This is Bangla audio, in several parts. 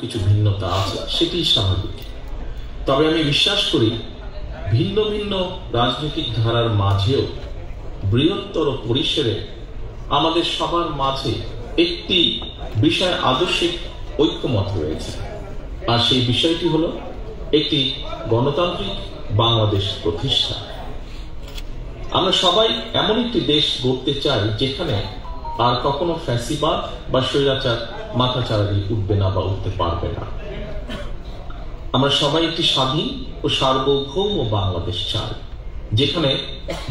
কিছু ভিন্নতা আছে, সেটি স্বাভাবিক। তবে আমি বিশ্বাস করি ভিন্ন ভিন্ন রাজনৈতিক ধারার মাঝেও বৃহত্তর পরিসরে আমাদের সবার মাঝে একটি বিষয় আদর্শিক ঐক্যমত রয়েছে, আর সেই বিষয়টি হলো একটি গণতান্ত্রিক বাংলাদেশ প্রতিষ্ঠা। আমরা সবাই এমন একটি দেশ গড়তে চাই যেখানে আর কখনো ফ্যাসিবাদ বা স্বৈরাচার মাথাচাড়া উঠবে না বা উঠতে পারবে না। আমরা সবাই একটি স্বাধীন ও সার্বভৌম বাংলাদেশ চাই, যেখানে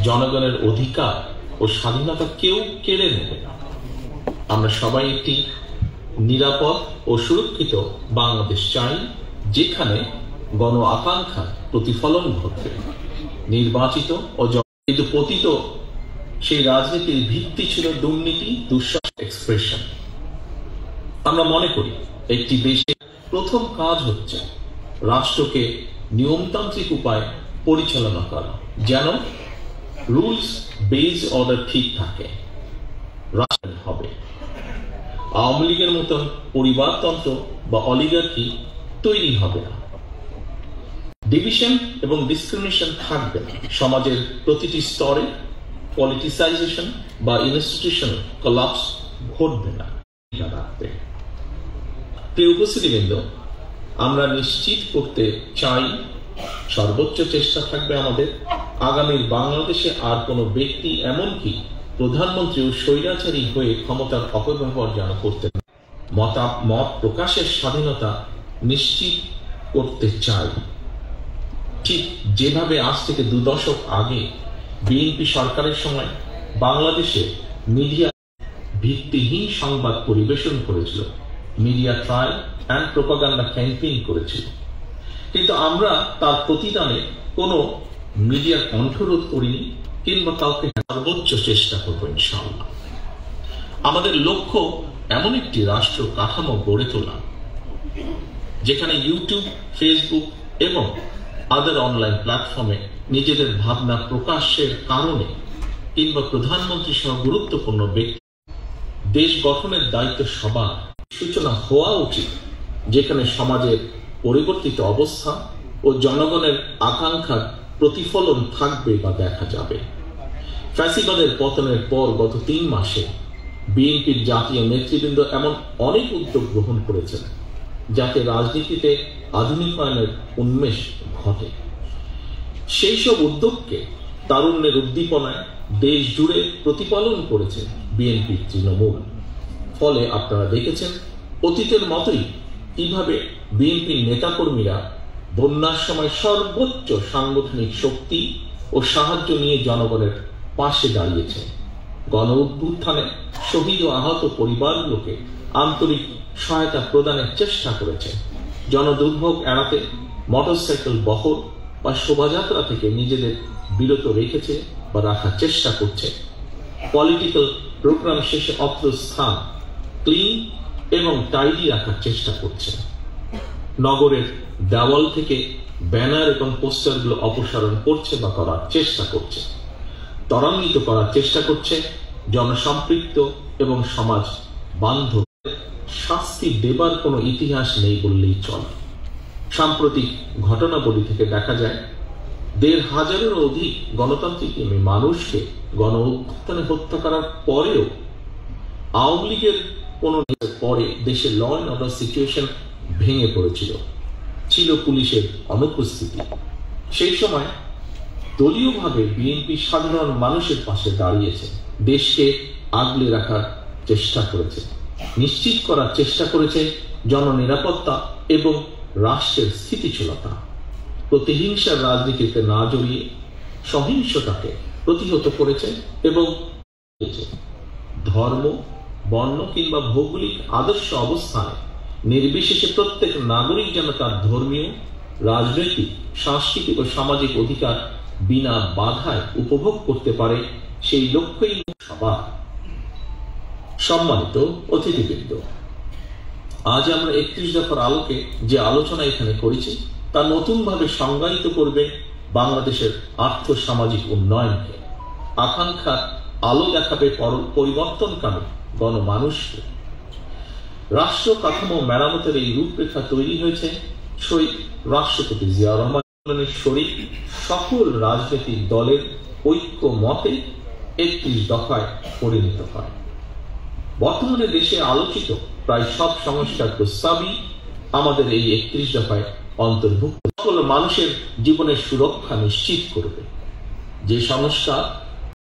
জনগণের অধিকার ও স্বাধীনতা কেউ কেড়ে নেবে না। আমরা সবাই একটি নিরাপদ ও সুরক্ষিত বাংলাদেশ চাই, যেখানে গণ আকাঙ্ক্ষা প্রতিফলন ঘটবে। নির্বাচিত ও কিন্তু পতিত সেই রাজনীতির ভিত্তি ছিল দুর্নীতি, দুঃশাসন, এক্সপ্রেশন। আমরা মনে করি একটি দেশের প্রথম কাজ হচ্ছে রাষ্ট্রকে নিয়মতান্ত্রিক উপায় পরিচালনা করা, যেন রুলস বেস অর্ডার ঠিক থাকে। রাষ্ট্র হবে আওয়ামী লীগের মতন পরিবারতন্ত্র বা অলিগার্কি তৈরি হবে না। ডিভিশন এবং ডিসক্রিমিনেশন থাকবে না। সমাজের প্রতিটি স্তরে পলিটিসাইজেশন বা ইনস্টিটিউশনাল কোলাপস ঘটবে না। প্রিয় উপস্থিতিবৃন্দ, আমরা নিশ্চিত করতে চাই সর্বোচ্চ চেষ্টা থাকবে আমাদের আগামীর বাংলাদেশে আর কোনো ব্যক্তি, এমনকি প্রধানমন্ত্রী ও স্বৈরাচারী হয়ে ক্ষমতার অপব্যবহার যেন করতে মত প্রকাশের স্বাধীনতা নিশ্চিত করতে চাই। ঠিক যেভাবে আজ থেকে 2 দশক আগে বিএনপি সরকারের সময় বাংলাদেশে মিডিয়া ভিত্তিহীন সংবাদ পরিবেশন করেছিল, media trial and propaganda campaign করেছিল, কিন্তু আমরা তার প্রতিদানে কোনো মিডিয়ার কণ্ঠরোধ করিনি কিংবা কাউকে। সর্বোচ্চ চেষ্টা করবো ইনশাআল্লাহ। আমাদের লক্ষ্য এমন একটি রাষ্ট্র কাঠামো গড়ে তোলা যেখানে ইউটিউব, ফেসবুক এবং আদার অনলাইন প্ল্যাটফর্মে নিজেদের ভাবনা প্রকাশের কারণে কিংবা প্রধানমন্ত্রী সহ গুরুত্বপূর্ণ ব্যক্তি দেশ গঠনের দায়িত্ব সবার সূচনা হওয়া উচিত, যেখানে সমাজের পরিবর্তিত অবস্থা ও জনগণের আকাঙ্ক্ষার প্রতিফলন থাকবে বা দেখা যাবে। ফ্যাসিবাদের পতনের পর গত 3 মাসে বিএনপির জাতীয় নেতৃবৃন্দ এমন অনেক উদ্যোগ গ্রহণ করেছেন যাতে রাজনীতিতে আধুনিকায়নের উন্মেষ ঘটে। সেই সব উদ্যোগকে তারুণ্যের উদ্দীপনায় দেশ জুড়ে প্রতিপালন করেছে বিএনপির তৃণমূল। ফলে আপনারা দেখেছেন অতীতের মতোই কিভাবে বিএনপির নেতাকর্মীরা বন্যার সময় সর্বোচ্চ সাংগঠনিক শক্তি ও সাহায্য নিয়ে জনগণের পাশে দাঁড়িয়েছে। গণ অভ্যুত্থানে শহীদ ও আহত পরিবারগুলোকে আন্তরিক সহায়তা প্রদানের চেষ্টা করেছে। জনদুর্ভোগ এড়াতে মোটরসাইকেল বহর বা শোভাযাত্রা থেকে নিজেদের বিরত রেখেছে বা রাখার চেষ্টা করছে। পলিটিক্যাল প্রোগ্রাম শেষে অত্র স্থান ক্লিন এবং টাইডি রাখার চেষ্টা করছে। নগরের দেওয়াল থেকে ব্যানার এবং পোস্টারগুলো অপসারণ করছে বা করার চেষ্টা করছে। ত্বরান্বিত করার চেষ্টা করছে জনসম্পৃক্ত এবং সমাজ বান্ধব। শাস্তি দেবার কোনো ইতিহাস নেই বললেই চলে। সাম্প্রতিক ঘটনাবলী থেকে দেখা যায় ১৫০০-এরও অধিক গণতান্ত্রিক মানুষকে গণ অভ্যুত্থানে হত্যা করার পরেও আওয়ামী লীগের কোন পরে দেশের ল অ্যান্ড অর্ডার সিচুয়েশন ভেঙে পড়েছিল, ছিল পুলিশের অনুপস্থিতি। সেই সময় দলীয়ভাবে বিএনপি সাধারণ মানুষের পাশে দাঁড়িয়েছে, দেশকে আগলে রাখার চেষ্টা করেছে, নিশ্চিত করার চেষ্টা করেছে জননিরাপত্তা এবং রাষ্ট্রের স্থিতিশীলতা। প্রতিহিংসার রাজনীতিতে না জড়িয়ে সহিংসতাকে প্রতিহত করেছে এবং ধর্ম, বর্ণ কিংবা ভৌগোলিক আদর্শ অবস্থানে নির্বিশেষে প্রত্যেক নাগরিক যেন তার ধর্মীয়, রাজনৈতিক, সাংস্কৃতিক ও সামাজিক অধিকার বিনা বাধায় উপভোগ করতে পারে, সেই লক্ষ্যই সবার। সম্মানিত অতিথিবৃন্দ, আজ আমরা 31 দফার আলোকে যে আলোচনা এখানে করেছি তা নতুনভাবে সংজ্ঞায়িত করবে বাংলাদেশের আর্থ সামাজিক উন্নয়নকে। আকাঙ্ক্ষার আলো দেখাবে পরিবর্তনকামী গণমানুষকে। রাষ্ট্র কাঠামো মেরামতের এই রূপরেখা তৈরি হয়েছে শহীদ রাষ্ট্রপতি জিয়া রহমানের শরীর সকল রাজনৈতিক দলের ঐক্য মতে 31 দফায় পরিণত হয়। বর্তমানে দেশে আলোচিত প্রায় সব সংস্কার প্রস্তাবই আমাদের এই 31 দফায় অন্তর্ভুক্ত। সকল মানুষের জীবনের সুরক্ষা নিশ্চিত করবে। যে সংস্কার